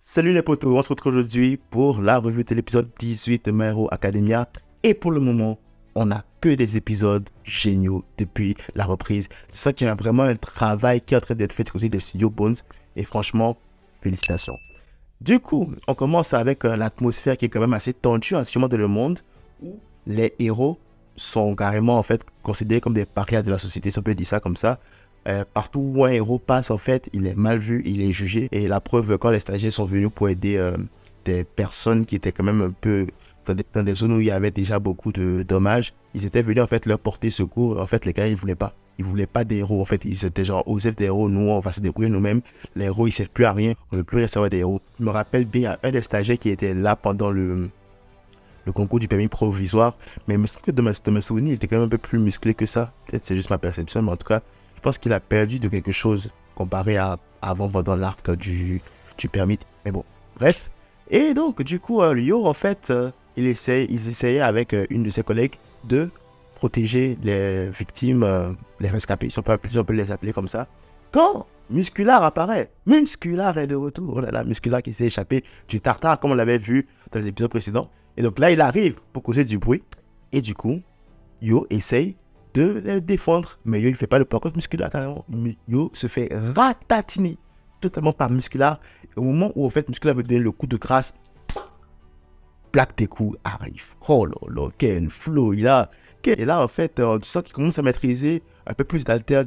Salut les potos, on se retrouve aujourd'hui pour la revue de l'épisode 18 de My Hero Academia. Et pour le moment, on n'a que des épisodes géniaux depuis la reprise. C'est ça qu'il y a vraiment un travail qui est en train d'être fait du côté des studios Bones. Et franchement, félicitations. Du coup, on commence avec l'atmosphère qui est quand même assez tendue, sûrement dans le monde, où les héros sont carrément en fait considérés comme des parias de la société, si on peut dire ça comme ça. Partout où un héros passe, en fait, il est mal vu, il est jugé. Et la preuve, quand les stagiaires sont venus pour aider des personnes qui étaient quand même un peu dans des zones où il y avait déjà beaucoup de dommages, ils étaient venus en fait leur porter secours. En fait, les gars, ils voulaient pas. Ils voulaient pas des héros. En fait, ils étaient genre, Osef des héros, nous, on va se débrouiller nous-mêmes. Les héros, ils servent plus à rien. On ne veut plus rien savoir des héros. Je me rappelle bien, un des stagiaires qui était là pendant le concours du permis provisoire. Mais il me semble que de mes souvenirs, il était quand même un peu plus musclé que ça. Peut-être c'est juste ma perception, mais en tout cas, je pense qu'il a perdu de quelque chose comparé à avant pendant l'arc du permis. Mais bon, bref. Et donc, du coup, Lyo, en fait, ils essayaient avec une de ses collègues de protéger les victimes, les rescapés, si on peut les appeler comme ça. Quand Muscular apparaît, Muscular est de retour. Oh là là, Muscular qui s'est échappé du tartare, comme on l'avait vu dans les épisodes précédents. Et donc là, il arrive pour causer du bruit. Et du coup, Yo essaye de les défendre. Mais Yo, il ne fait pas le parcours Muscular carrément. Yo se fait ratatiner totalement par Muscular. Et au moment où, en fait, Muscular veut donner le coup de grâce, plaque des coups arrive. Oh là là, quel flow il a. Et là, en fait, tu sens qu'il commence à maîtriser un peu plus d'alter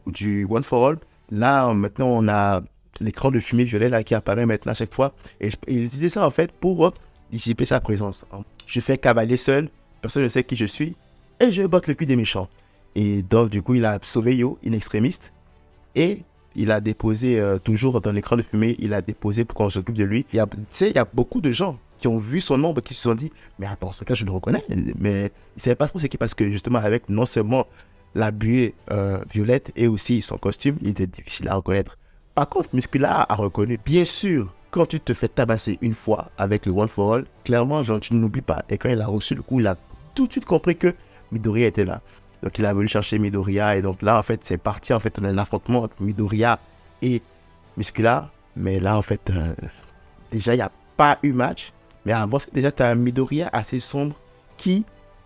du One for All. Là, maintenant, on a l'écran de fumée violet là, qui apparaît maintenant à chaque fois. Et il utilise ça, en fait, pour dissiper sa présence. Je fais cavaler seul, personne ne sait qui je suis, et je botte le cul des méchants. Et donc, du coup, il a sauvé Yo, in extremis, et il a déposé, toujours dans l'écran de fumée, il a déposé pour qu'on s'occupe de lui. Il y a beaucoup de gens qui ont vu son nombre, qui se sont dit, mais attends, ce cas, je le reconnais. Mais ils ne savaient pas trop c'est qui, parce que justement, avec non seulement la buée violette et aussi son costume, il était difficile à reconnaître. Par contre, Muscular a reconnu, bien sûr, quand tu te fais tabasser une fois avec le One for All, clairement, genre, tu n'oublies pas. Et quand il a reçu le coup, il a tout de suite compris que Midoriya était là. Donc, il a voulu chercher Midoriya. Et donc là, en fait, c'est parti en fait, un affrontement entre Midoriya et Muscular. Mais là, en fait, déjà, il n'y a pas eu match. Mais avant, déjà, tu as un Midoriya assez sombre qui,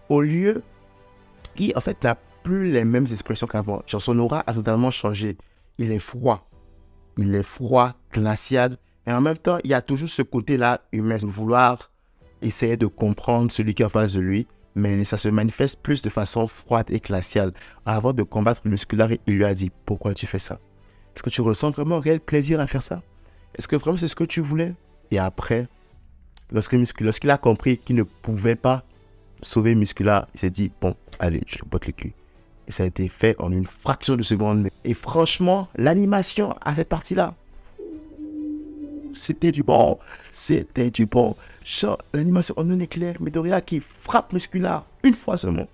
en fait, n'a plus les mêmes expressions qu'avant. Genre, son aura a totalement changé. Il est froid, glacial. Et en même temps, il y a toujours ce côté-là humain, de vouloir essayer de comprendre celui qui est en face de lui. Mais ça se manifeste plus de façon froide et glaciale. Avant de combattre le Muscular, il lui a dit, pourquoi tu fais ça? Est-ce que tu ressens vraiment un réel plaisir à faire ça? Est-ce que vraiment c'est ce que tu voulais? Et après, lorsqu'il a compris qu'il ne pouvait pas sauver Muscular, il s'est dit, bon, allez, je botte le cul. Et ça a été fait en une fraction de seconde. Et franchement, l'animation à cette partie-là, c'était du bon. Genre, l'animation en un éclair, Midoriya qui frappe Muscular une fois seulement,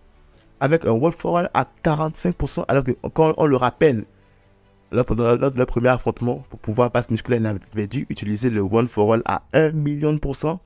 avec un One for All à 45%, alors que quand on le rappelle, lors de leur premier affrontement, pour pouvoir battre Muscular, il avait dû utiliser le One for All à 1 million de %.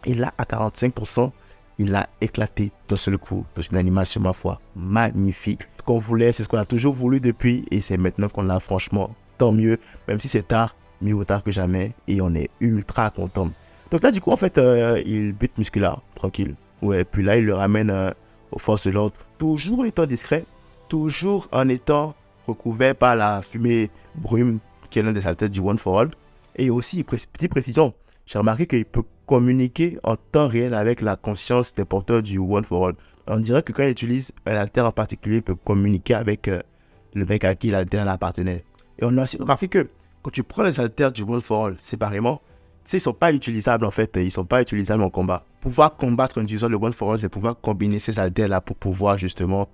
Et là, à 45%, il a éclaté d'un seul coup, dans une animation, ma foi, magnifique. Ce qu'on voulait, c'est ce qu'on a toujours voulu depuis, et c'est maintenant qu'on l'a, franchement, tant mieux, même si c'est tard, mieux vaut tard que jamais, et on est ultra content. Donc là, du coup, en fait, il bute Muscular, tranquille. Ouais, puis là, il le ramène aux forces de l'ordre, toujours en étant discret, toujours en étant recouvert par la fumée brume, qui est l'un des alters du One for All. Et aussi, petite précision, j'ai remarqué qu'il peut communiquer en temps réel avec la conscience des porteurs du One for All. On dirait que quand il utilise un alter en particulier, il peut communiquer avec le mec à qui l'alter appartenait. Et on a aussi remarqué que quand tu prends les alters du One for All séparément, ils ne sont pas utilisables en fait, ils ne sont pas utilisables en combat. Pouvoir combattre en utilisant le One for All, c'est pouvoir combiner ces alters là pour pouvoir justement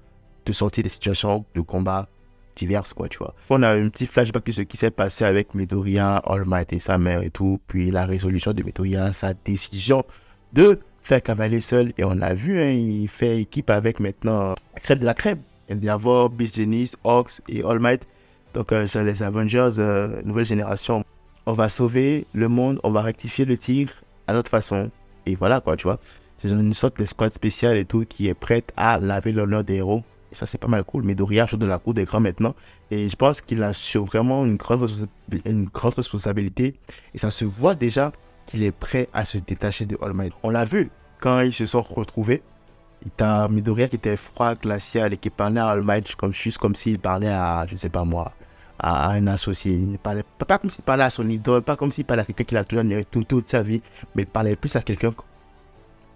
te sortir des situations de combat diverses, quoi, tu vois. On a un petit flashback de ce qui s'est passé avec Midoriya, All Might et sa mère et tout, puis la résolution de Midoriya, sa décision de faire cavaler seul, et on a vu, hein, il fait équipe avec maintenant Crème de la Crème. Il vient d'y avoir Beast Genies, Ox et All Might. Donc sur les Avengers, nouvelle génération, on va sauver le monde, on va rectifier le tir à notre façon, et voilà, quoi, tu vois. C'est une sorte de squad spécial et tout qui est prête à laver l'honneur des héros Et ça, c'est pas mal cool. Midoriya joue de la cour des grands maintenant. Et je pense qu'il a vraiment une grande responsabilité. Et ça se voit déjà qu'il est prêt à se détacher de All Might. On l'a vu quand ils se sont retrouvés. Il t'a Midoriya qui était froid, glacial et qui parlait à All Might juste comme s'il parlait à, je sais pas moi, à un associé. Il parlait pas comme s'il parlait à son idole, pas comme s'il parlait à quelqu'un qu'il a toujours admiré toute sa vie, mais il parlait plus à quelqu'un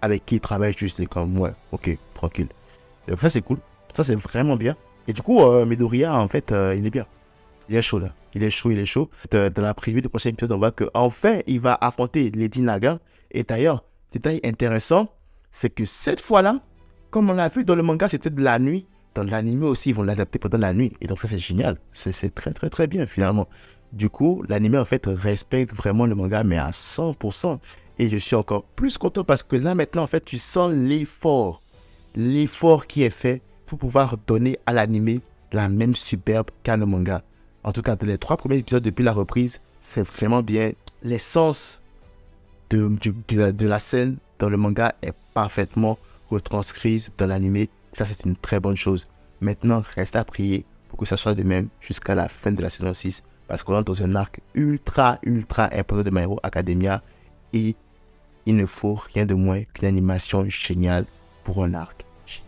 avec qui il travaille juste. Il est comme, ouais, ok, tranquille. Donc ça, c'est cool. Ça, c'est vraiment bien. Et du coup, Midoriya, en fait, il est bien. Il est chaud, là. Il est chaud. Dans la preview du prochain épisode, on voit qu'enfin, il va affronter Lady Naga. Et d'ailleurs, détail intéressant, c'est que cette fois-là, comme on l'a vu dans le manga, c'était de la nuit. Dans l'anime aussi, ils vont l'adapter pendant la nuit. Et donc ça, c'est génial. C'est très bien, finalement. Du coup, l'anime, en fait, respecte vraiment le manga, mais à 100%. Et je suis encore plus content parce que là, maintenant, en fait, tu sens l'effort. L'effort qui est fait pour pouvoir donner à l'anime la même superbe qu'à le manga. En tout cas, dans les 3 premiers épisodes depuis la reprise, c'est vraiment bien. L'essence de la scène dans le manga est parfaitement retranscrise dans l'anime. Ça, c'est une très bonne chose. Maintenant, reste à prier pour que ça soit de même jusqu'à la fin de la saison 6. Parce qu'on est dans un arc ultra important de My Hero Academia. Et il ne faut rien de moins qu'une animation géniale pour un arc génial.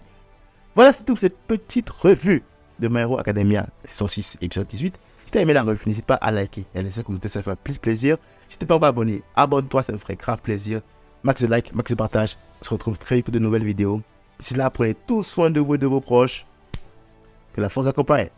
Voilà, c'est tout pour cette petite revue de My Hero Academia, saison 6, épisode 18. Si tu as aimé la revue, n'hésite pas à liker et à laisser un commentaire, ça fait plus plaisir. Si tu n'es pas encore abonné, abonne-toi, ça me ferait grave plaisir. Max de like, max de partage. On se retrouve très vite pour de nouvelles vidéos. D'ici là, prenez tout soin de vous et de vos proches. Que la force accompagne.